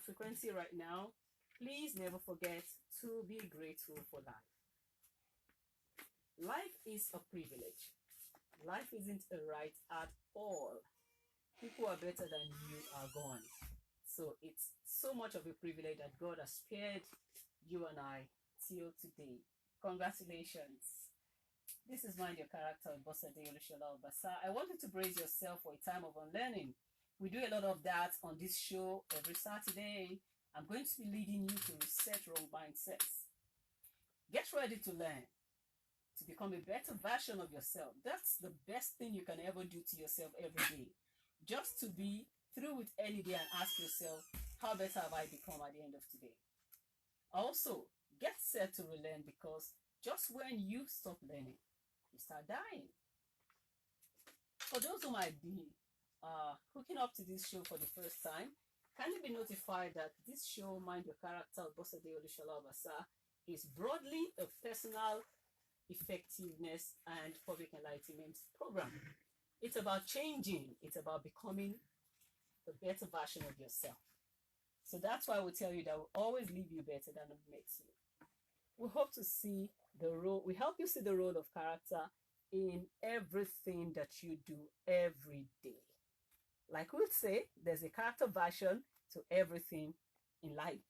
frequency right now, please never forget to be grateful for life. Life is a privilege. Life isn't a right at all. People are better than you are gone. So it's so much of a privilege that God has spared you and I till today. Congratulations. This is Mind Your Character with Bosede Olusola-Obasa. I want you to brace yourself for a time of unlearning. We do a lot of that on this show every Saturday. I'm going to be leading you to reset wrong mindsets. Get ready to learn, to become a better version of yourself. That's the best thing you can ever do to yourself every day. Just to be through with any day and ask yourself, how better have I become at the end of today? Also, get set to relearn, because just when you stop learning, you start dying. For those who might be hooking up to this show for the first time, kindly be notified that this show, Mind Your Character, Bosede Olusola-Obasa, is broadly a personal effectiveness and public enlightenment program. It's about changing. It's about becoming a better version of yourself. So that's why we tell you that we'll always leave you better than it makes you. We hope to see the role, we help you see the role of character in everything that you do every day. Like we'd say, there's a character version to everything in life.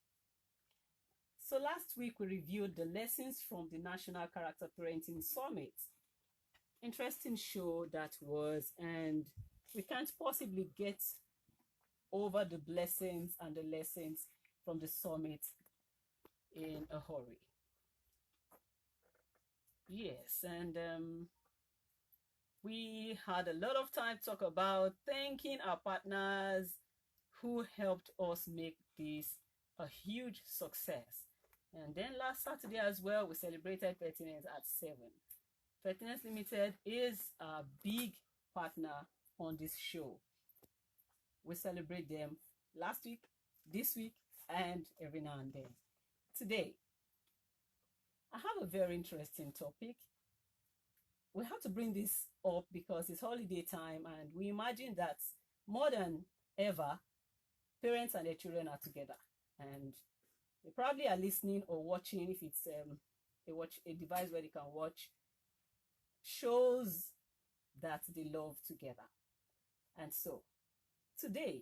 So last week we reviewed the lessons from the National Character Parenting Summit. Interesting show that was, and we can't possibly get over the blessings and the lessons from the summit in a hurry. Yes, and we had a lot of time to talk about thanking our partners who helped us make this a huge success. And then last Saturday as well, we celebrated Pertinence at 7. Pertinence Limited is a big partner on this show. We celebrate them last week, this week, and every now and then. Today, I have a very interesting topic. We have to bring this up because it's holiday time, and we imagine that more than ever, parents and their children are together. And they probably are listening or watching, if it's a device where they can watch shows that they love together. And so, today,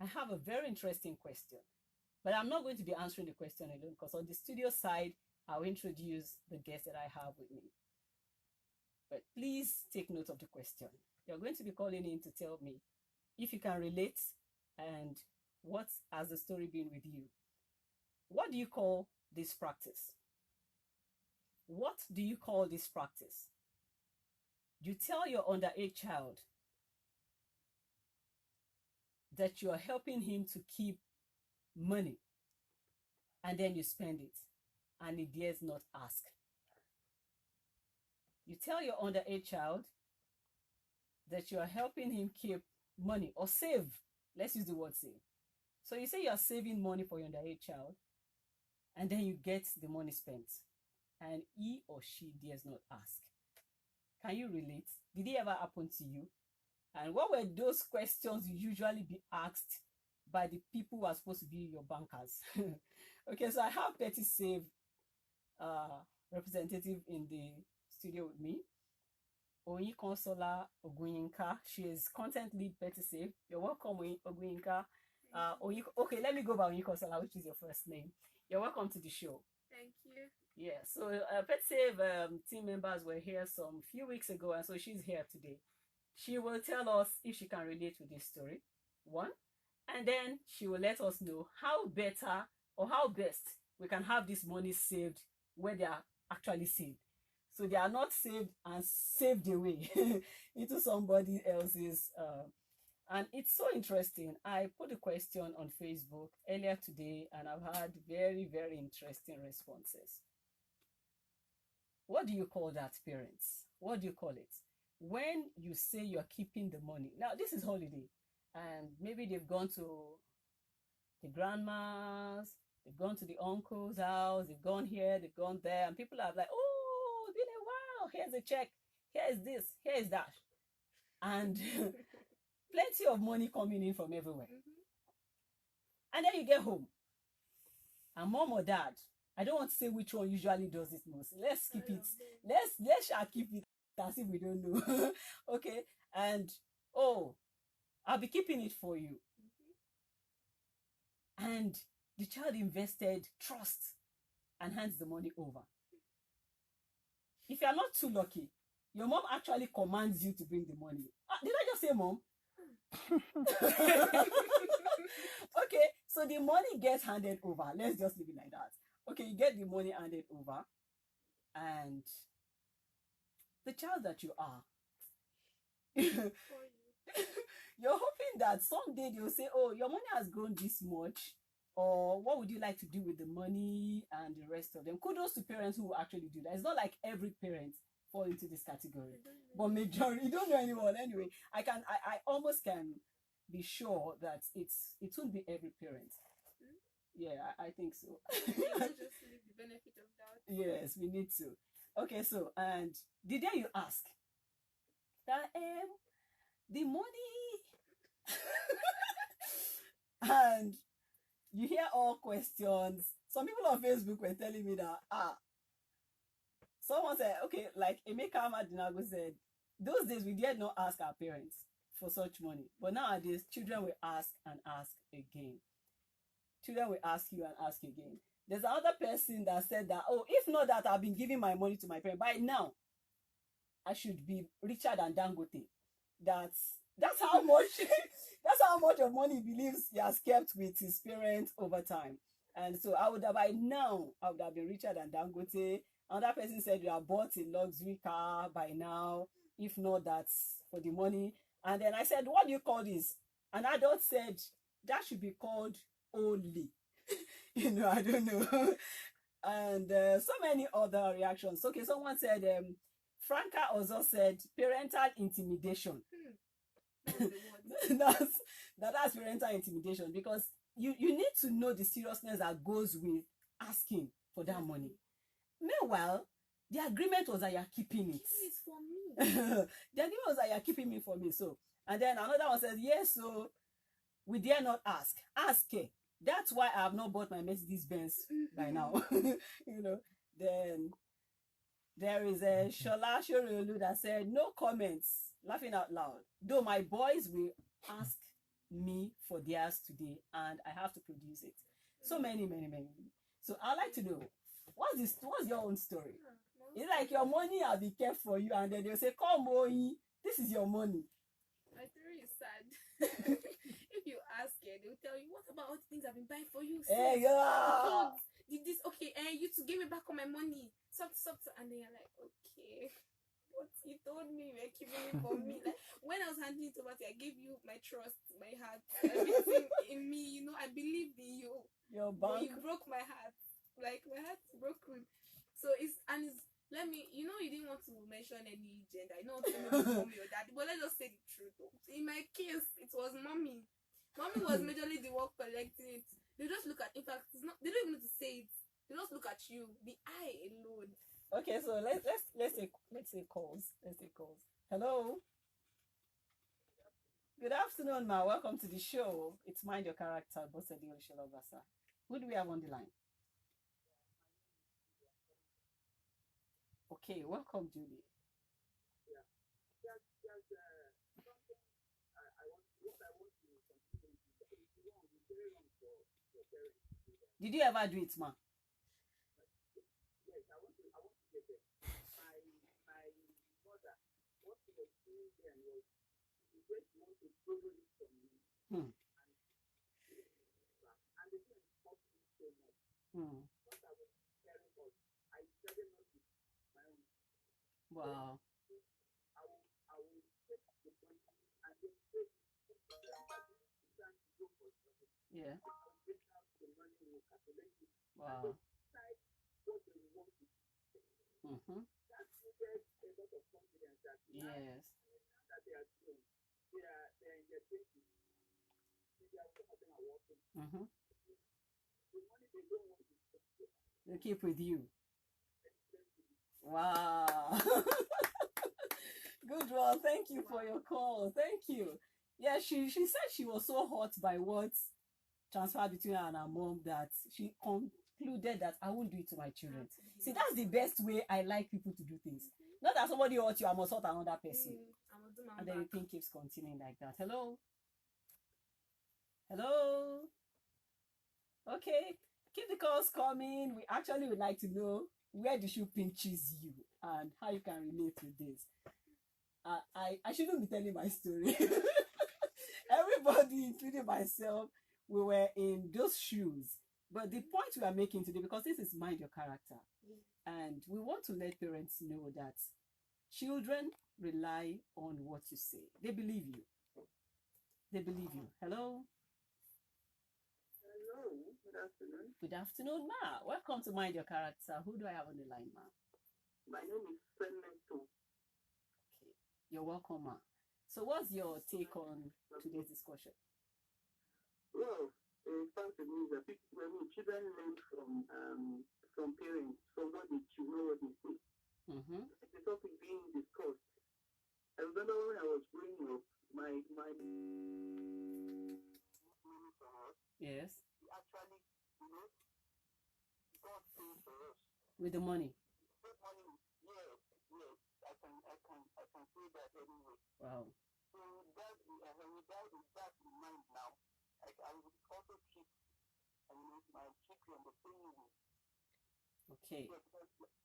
I have a very interesting question. But I'm not going to be answering the question alone, because on the studio side, I'll introduce the guest that I have with me. But please take note of the question. You're going to be calling in to tell me if you can relate and what has the story been with you. What do you call this practice? What do you call this practice? You tell your underage child that you are helping him to keep money, and then you spend it, and he dares not ask. You tell your underage child that you are helping him keep money or save. Let's use the word save. So you say you are saving money for your underage child, and then you get the money spent, and he or she dares not ask. Can you relate? Did it ever happen to you? And what were those questions you usually be asked by the people who are supposed to be your bankers? Okay, so I have Petty Save representative in the studio with me, Olusola-Obasa. She is content lead Petty Save. You're welcome, Olusola-Obasa. Okay, let me go by Olusola, which is your first name. You're welcome to the show. Thank you. Yeah, so Petty Save team members were here some few weeks ago, and so she's here today. She will tell us if she can relate with this story, one, and then she will let us know how better or how best we can have this money saved where they are actually saved. So they are not saved and saved away into somebody else's. And it's so interesting. I put a question on Facebook earlier today, and I've had very, very interesting responses. What do you call that, parents? What do you call it? When you say you're keeping the money. Now, this is holiday, and maybe they've gone to the grandma's, they've gone to the uncle's house, they've gone here, they've gone there, and people are like, oh, it's been a while, here's a check, here's this, here's that. And plenty of money coming in from everywhere. And then you get home, and mom or dad, I don't want to say which one usually does it most. Let's keep it. Let's shall keep it as if we don't know. Okay. And oh, I'll be keeping it for you. And the child invested trust and hands the money over. If you are not too lucky, your mom actually commands you to bring the money. Did I just say mom? Okay, so the money gets handed over. Let's just leave it like that. Okay, you get the money handed over, and the child that you are, you're hoping that someday they'll say, oh, your money has grown this much, or what would you like to do with the money, and the rest of them. Kudos to parents who actually do that. It's not like every parent fall into this category, but majority, you don't know anyone anyway. I almost can be sure that it won't be every parent. Yeah, I think so. Just leave the benefit of doubt. Yes, we need to. Okay, so, and the day you ask that the money and you hear all questions. Some people on Facebook were telling me that someone said, okay, like Emeka Amadinago said, those days we did not ask our parents for such money, but nowadays children will ask and ask again. Children will ask you and ask again. There's another person that said that, oh, if not that I've been giving my money to my parents, by now I should be richer than Dangote. That's how much that's how much of money he believes he has kept with his parents over time. And so I would have been richer than Dangote. Another person said you have bought a luxury car by now, if not that's for the money. And then I said, what do you call this? An adult said that should be called only. I don't know. And so many other reactions. Okay, someone said Franca also said parental intimidation. that's parental intimidation, because you need to know the seriousness that goes with asking for that money. Meanwhile, the agreement was that you're keeping it. It's for me. The agreement was that you're keeping it for me. So, and then another one says, yes, so we dare not ask. Ask. That's why I have not bought my Mercedes Benz by now. Then there is a Shola Shoriolu that said, no comments, laughing out loud. Though my boys will ask me for theirs today and I have to produce it. So many. So I'd like to know, what's your own story? It's like your money has been kept for you, and then they'll say, come on, this is your money. My story is sad. If you ask it, they'll tell you, what about all the things I've been buying for you? Hey, yeah. Did this, okay, you to give me back all my money. Soft, and then you're like, okay. But you told me you were keeping it for me. Like, when I was handing it over to you, I gave you my trust, my heart, everything in me. I believed in you. Your bank. But you broke my heart. Like, my heart's broken. So let me, you didn't want to mention any gender. I know it's mommy or daddy, but let's just say the truth. In my case, it was mommy. Mommy was majorly the one collecting it. They just look at, in fact, they don't even need to say it. They just look at you, the eye alone. Okay, so let's take calls. Hello. Good afternoon, ma. Welcome to the show. It's Mind Your Character, Bosede Olusola-Obasa. Who do we have on the line? Okay, welcome, Julie. Did you ever do it, ma? Yes, I want to get there. My mother, what she was doing then was she just want to borrow it from me. And the thing cost me so much. Because I was caring for, I decided not to my own. Wow. I will take the money and then pay yeah. I will bring out the money, will calculate it. Wow. What they want to do. That needed a lot of confidence that yes. That they are doing. They're in their thinking. They are working. The money they don't want to take. They keep with you. Wow. Good one. Thank you for your call. Thank you. Yeah, she said she was so hurt by what transpired between her and her mom that she concluded that I won't do it to my children. See, that's the best way I like people to do things. Not that somebody hurt you, I must hurt another person. And then the thing keeps continuing like that. Hello? Hello? Okay. Keep the calls coming. We actually would like to know where the shoe pinches you and how you can relate with this. I shouldn't be telling my story. Everybody, including myself, we were in those shoes. But the point we are making today, because this is Mind Your Character, and we want to let parents know that children rely on what you say. They believe you. They believe you. Hello? Hello, good afternoon. Good afternoon, Ma. Welcome to Mind Your Character. Who do I have on the line, Ma? My name is Seneto. Okay. You're welcome, Ma. So what's your take on today's discussion? Well, the fact of it is that children learn from parents, from what they know what they say. Mm-hmm. The topic being discussed. I remember when I was growing up, my Yes. he actually, God paid for us. With the money. That money, yes, I can say that anyway. Wow. So with that in mind now, I would also keep my children the same way. Okay. Because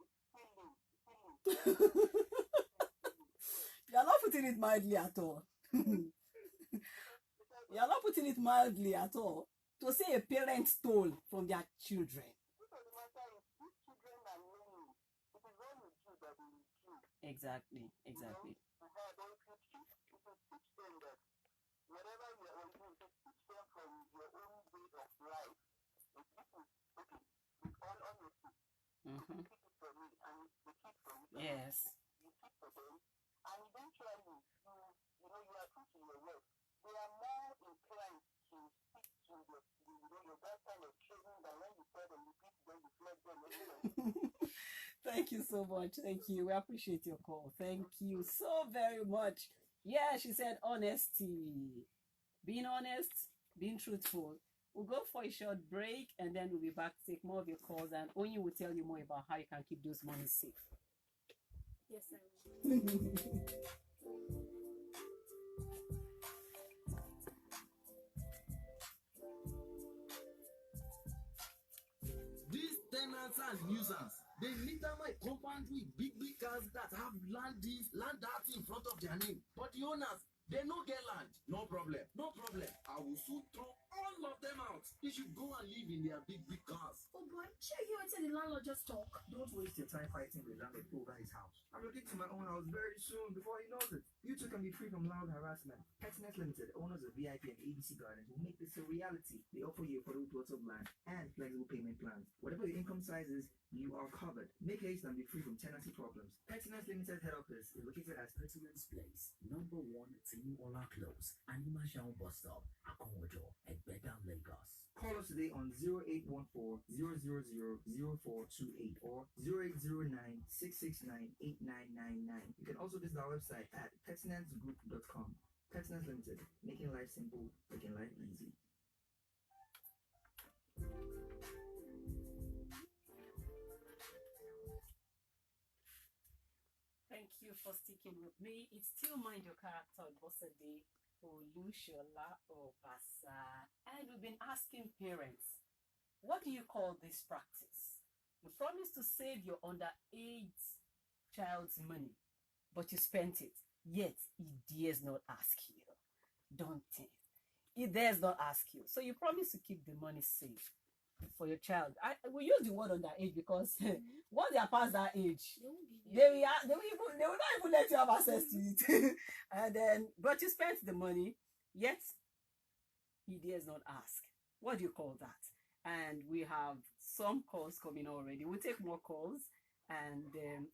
it's feeling. You're not putting it mildly at all. You're not putting it mildly at all. To say a parent stole from their children. Exactly. Mm-hmm. Yes. And eventually, you are true to your word. They are more inclined to stick to that kind of training than when you tell them, you beat them, you flog them. Thank you so much. Thank you. We appreciate your call. Thank you so very much. Yeah, she said honesty. Being honest, being truthful. We'll go for a short break and then we'll be back to take more of your calls, and Onyi will tell you more about how you can keep those monies safe. Yes, I will. These tenants and nuisance, they litter my compound with big cars that have land that in front of their name. But the owners, they no get land. No problem. I will soon throw all of them out. They should go and live in their big cars. Oh boy, check you until the landlord just talk. Don't waste your time fighting with the landlord over his house. I'm looking to my own house very soon before he knows it. You too can be free from loud harassment. Petnet Limited, owners of VIP and ABC Gardens, will make this a reality. They offer you affordable plots of land and flexible payment plans. Whatever your income size is, you are covered. Make haste and be free from tenancy problems. Petnet Limited head office is located at Pettinet's Place, number 1, Tinuola Close, Animashaun Bus Stop, Akonwojo, Egbeda, Lagos. Call us today on 0814-000-0428 or 0809-669-8999. You can also visit our website at pettinetsgroup.com. Pettinets Limited, making life simple, making life easy. Thank you for sticking with me. It's still Mind Your Character on Bosede, Olusola-Obasa. And we've been asking parents, what do you call this practice? You promise to save your underage child's money, but you spent it, yet he dares not ask you. Don't think. He dares not ask you. So you promise to keep the money safe for your child. We use the word underage because once they are past that age, they will not even let you have access to it. And then, but you spent the money, yet he dares not ask. What do you call that? And we have some calls coming already. We'll take more calls, and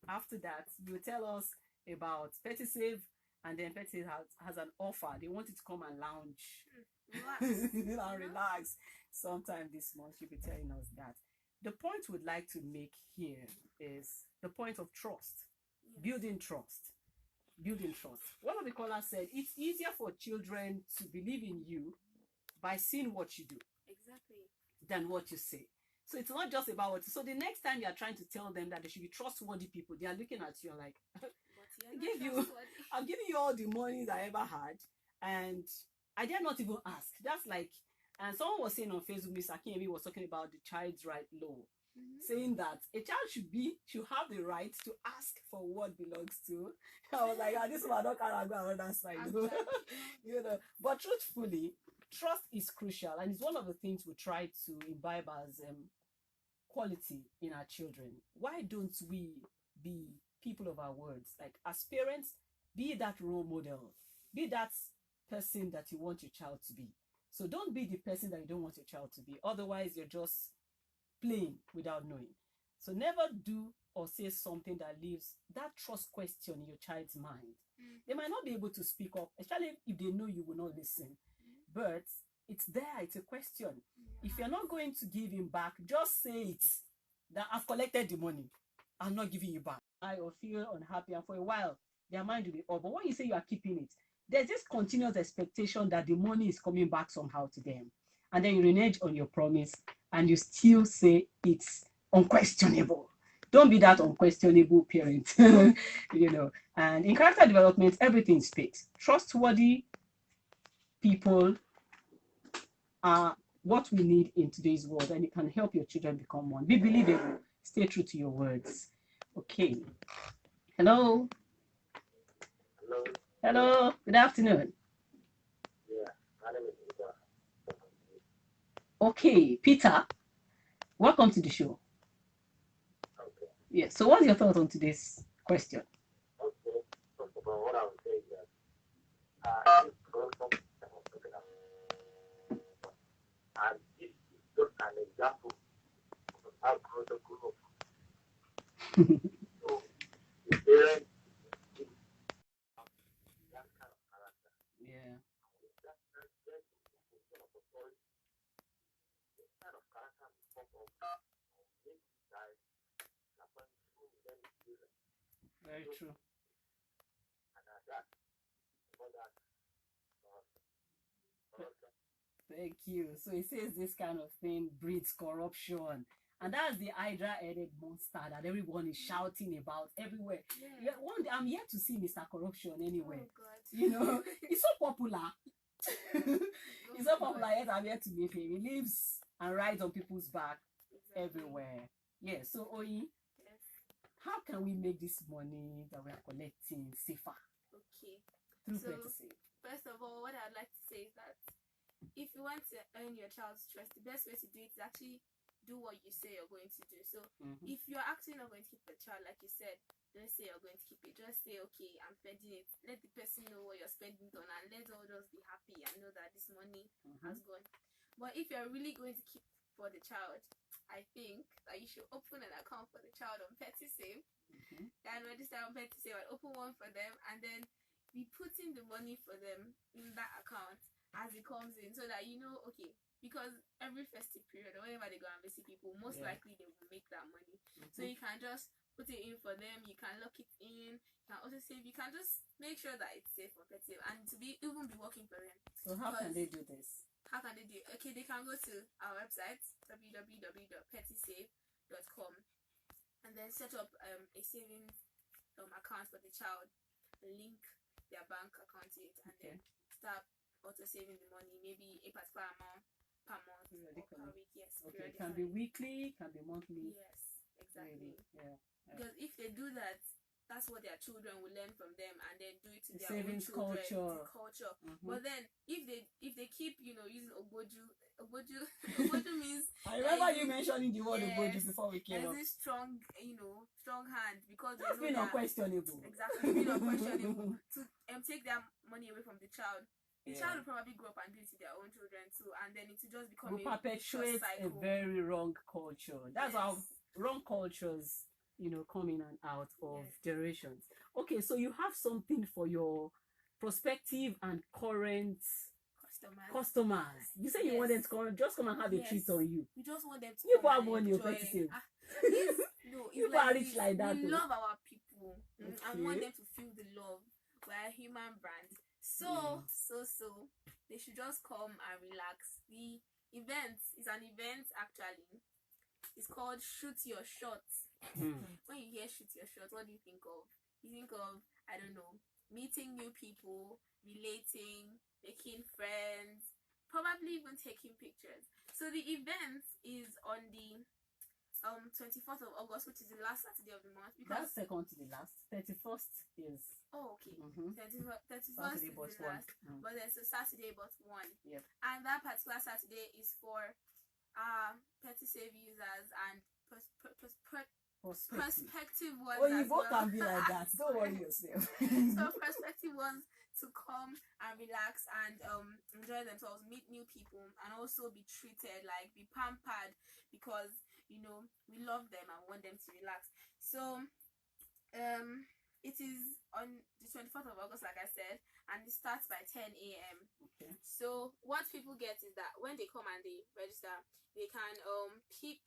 after that, you tell us about Petty Save, and then Petty has an offer. They want you to come and lounge, and relax sometime this month. She'll be telling us that. The point we'd like to make here is the point of trust. Building trust. One of the callers said it's easier for children to believe in you by seeing what you do. Exactly. than what you say. So it's not just about what. So the next time you are trying to tell them that they should be trustworthy people, they are looking at you like, But I gave you, I've given you all the money I ever had, and I dare not even ask. That's like, and someone was saying on Facebook, Miss Akinyemi was talking about the child's right law, saying that a child should have the right to ask for what belongs to. I was like, this one don't carry go on that side, you know. But truthfully, trust is crucial, and it's one of the things we try to imbibe as quality in our children. Why don't we be people of our words? Like as parents, be that role model, be that person that you want your child to be. So don't be the person that you don't want your child to be. Otherwise, you're just playing without knowing. So never do or say something that leaves that trust question in your child's mind. They might not be able to speak up, especially if they know you will not listen. But it's there, it's a question. If you're not going to give him back, just say it. That I've collected the money. I'm not giving you back. I will feel unhappy, and for a while, their mind will be up. But when you say you are keeping it, there's this continuous expectation that the money is coming back somehow to them. And then you renege on your promise and you still say it's unquestionable. Don't be that unquestionable parent. You know. And in character development, everything speaks. Trustworthy people are what we need in today's world, and it can help your children become one. Be believable. Stay true to your words. Okay. Hello. Hello. Hello. Good afternoon. Yeah, my name is Peter. Okay, Peter. Welcome to the show. Okay. Yeah. So, what's your thought on today's question? Okay. First of all, what I would say is that this growth up that I was talking about, and this is just an example of how growth up grew up. So the parents give that kind of character. Yeah. And with that position of authority, this kind of character will pop up and make you guys happen to them children. Very true. And that, for that, corruption. Thank you. So it says this kind of thing breeds corruption. And that's the Hydra-headed monster that everyone is shouting about everywhere. Yeah, one day I'm yet to see Mr. Corruption anywhere. Oh God. You know, he's so popular. He's so popular, yet I'm yet to meet him. He lives and rides on people's back everywhere. Yeah, so Oyi, Yes. how can we make this money that we are collecting safer Okay. through So- courtesy? First of all, what I'd like to say is that if you want to earn your child's trust, the best way to do it is actually do what you say you're going to do. So if you're actually not going to keep the child, like you said, don't say you're going to keep it. Just say, okay, I'm spending it. Let the person know what you're spending it on, and let all just be happy and know that this money has gone. But if you're really going to keep for the child, I think that you should open an account for the child on Petty Save and register on Petty Save and open one for them, and then be putting the money for them in that account as it comes in, so that you know, okay, because every festive period or whenever they go and visit people, most likely they will make that money. So you can just put it in for them, you can lock it in, you can also save, you can just make sure that it's safe for Petty Save and to be even be working for them. So how can they do this? How can they do it? Okay, they can go to our website www.pettysave.com and then set up a savings account for the child, link their bank account to it, and then start auto saving the money, maybe a particular amount per month or per week. Yes, Okay, it can be weekly, can be monthly. Yes, exactly. Yeah. Because if they do that, that's what their children will learn from them, and then do it to The their own savings children. culture. The culture. But then if they keep using oboju means I remember you mentioning the word Oboju before we came there's up. this strong hand, because That's they been know that unquestionable. exactly being unquestionable to take their money away from the child. The child will probably grow up and do it to their own children too, and then it will just become We a perpetuate vicious a cycle. very wrong culture. That's how wrong cultures, come in and out of generations. Okay, so you have something for your prospective and current customers. You say you want them to come and have a treat on you. We just want them to You come have and money, enjoy. Petty Save. It's People like are rich like that. we though. love our people and want Okay. them to feel the love. We're a human brand. So they should just come and relax. event is an event actually. It's called Shoot Your Shot. When you hear shoot your shot, what do you think of? You think of, I don't know, meeting new people, relating, making friends, probably even taking pictures. So the event is on the 24th of August, which is the last Saturday of the month. That's second to the last. 31st is. Oh, okay. 31st Saturday is but the one. last, but there's a Saturday but one. Yep. And that particular Saturday is for petty save users and prospective ones. Oh, you as both well. can be like that. Don't worry yourself. So prospective ones to come and relax and enjoy themselves, meet new people, and also be treated, like be pampered, because you know we love them and want them to relax. So it is on the 24th of August, like I said, and it starts by 10 a.m. Okay. So what people get is that when they come and they register, they can pick.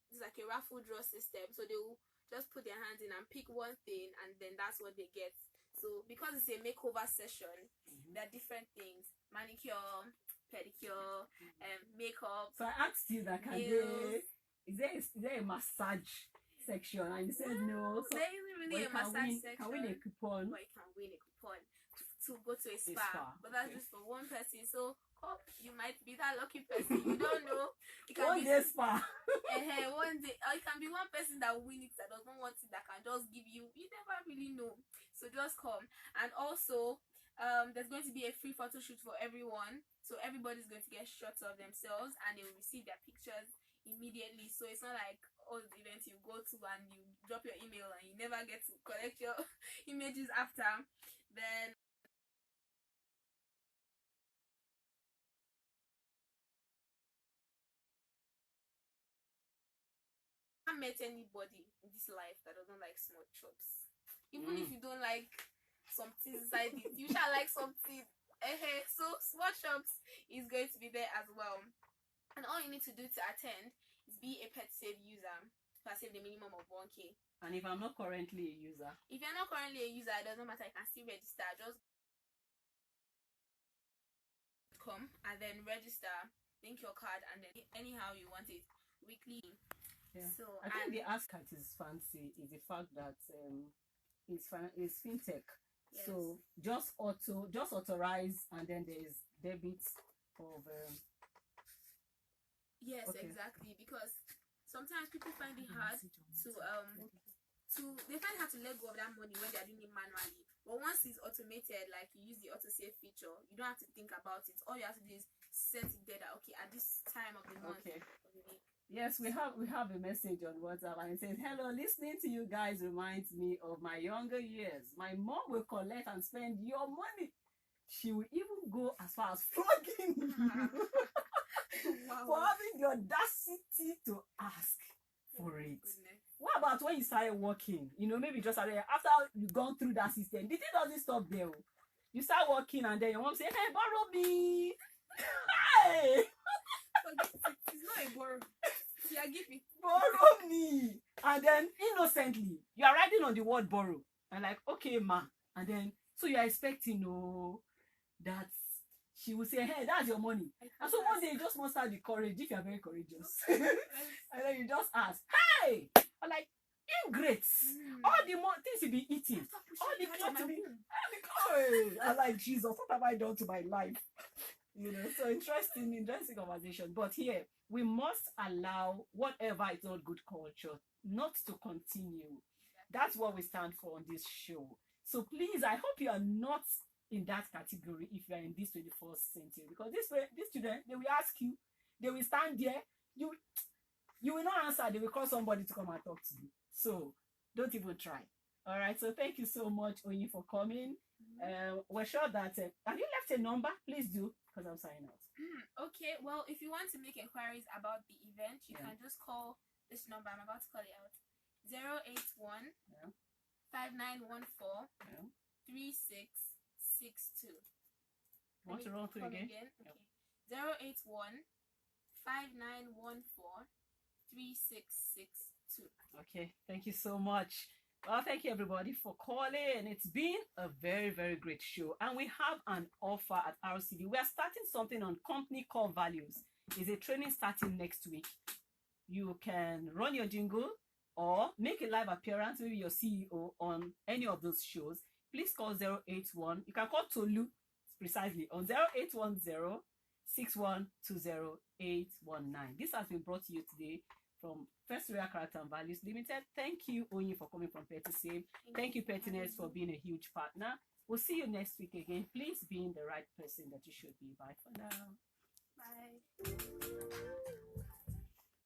It's like a raffle draw system. So they will just put their hands in and pick one thing, and then that's what they get. So because it's a makeover session, there are different things: manicure, pedicure, makeup. So I asked you that, is there a massage section? And you said no. So there isn't really a massage section. Can win a coupon. But you can win a coupon to go to a spa. But that's just for one person. So you might be that lucky person. You don't know. It can One be day spa. One day, or it can be one person that win it, that doesn't want it, that can just give you. You never really know. So just come. And also, there's going to be a free photo shoot for everyone. So everybody's going to get shots of themselves, and they will receive their pictures immediately. So it's not like all the events you go to and you drop your email and you never get to collect your images after. Then I haven't met anybody in this life that doesn't like small chops. Even if you don't like something inside it, you shall like something. So small chops is going to be there as well. And all you need to do to attend is be a pet save user who has saved a minimum of 1K. And if I'm not currently a user? If you're not currently a user, it doesn't matter. You can still register. Just come and then register, link your card, and then anyhow you want it, weekly. Yeah. So I think the ask at is fancy is the fact that it's fintech. Yes. So just authorize, and then there is debit of yes, okay. Exactly, because sometimes people find it hard they find it hard to let go of that money when they're doing it manually. But once it's automated, like you use the auto save feature, you don't have to think about it. All you have to do is set it there that okay, at this time of the month, okay. of the week. Yes, we have a message on WhatsApp, and it says, "Hello, listening to you guys reminds me of my younger years. My mom will collect and spend your money. She will even go as far as flogging you for having the audacity to ask for it." Goodness. What about when you started working? Maybe just after you've gone through that system. The thing doesn't stop there. You start working, and then your mom say, "Hey, borrow me." Hey! It's not a borrow. Yeah, give me. Borrow me. And then innocently, you are writing on the word borrow. And like, okay, ma. And then, so you are expecting, that she will say, "Hey, that's your money." And so one day you just must have the courage, if you are very courageous. And then you just ask, "Hey!" I'm like, ingrates. All the more things you be eating. All the clothes you be. I'm like, Jesus, what have I done to my life? So interesting conversation. But here, we must allow whatever is not good culture not to continue. That's what we stand for on this show. So please, I hope you are not in that category if you are in this 21st century. Because this children, they will ask you, they will stand there, you will not answer, they will call somebody to come and talk to you. So don't even try. All right, so thank you so much, Oyin, for coming. We're sure that have you left a number? Please do, because I'm signing out. Okay, well, if you want to make inquiries about the event, you can just call this number. I'm about to call it out. 081 5914 3662. Want to roll through again? Okay. 081 5914 3662. Okay, thank you so much. Well, thank you everybody for calling. It's been a very, very great show. And we have an offer at RCD. We are starting something on company core values. is a training starting next week. You can run your jingle or make a live appearance, maybe your CEO on any of those shows. Please call 081. You can call Tolu precisely on 0810 6120819. This has been brought to you today from First Royal Character and Values Limited. Thank you, Onyi, for coming from Petty Save. Thank you, Pettiness, for being a huge partner. We'll see you next week again. Please be the right person that you should be. Bye for now. Bye.